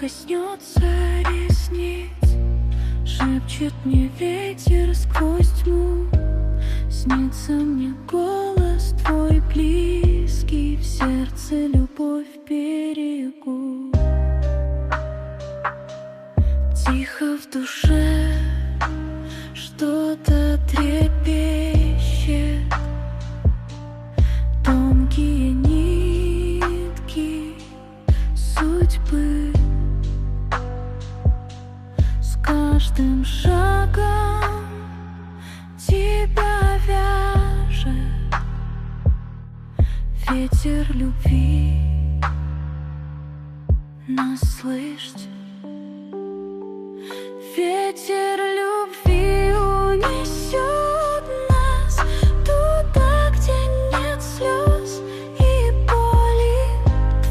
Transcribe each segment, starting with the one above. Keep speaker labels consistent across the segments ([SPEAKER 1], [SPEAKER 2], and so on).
[SPEAKER 1] коснется ресниц, шепчет мне ветер сквозь тьму. Снится мне голос твой близкий, в сердце любовь берегу. Тихо в душе что-то трепещет, тонкие нитки судьбы. С каждым шагом тебя вяжет ветер любви. Нас слышать, ветер любви унесет нас туда, где нет слез и боли.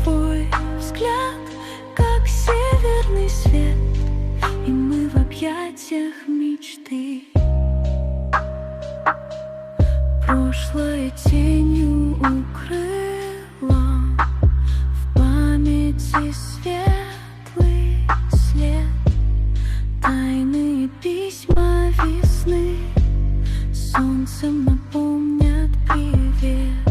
[SPEAKER 1] Твой взгляд, как северный свет, и мы в объятиях мечты. Прошлое тенью укрыла, в памяти светлый след. Тайные письма весны солнцем напомнят привет.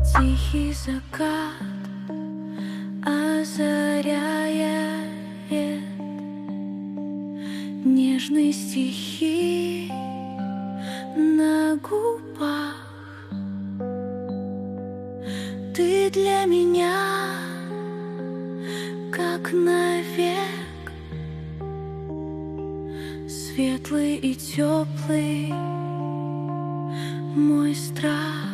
[SPEAKER 1] Тихий закат озаряет нежные стихи на губах. Ты для меня как навек, светлый и теплый мой страх.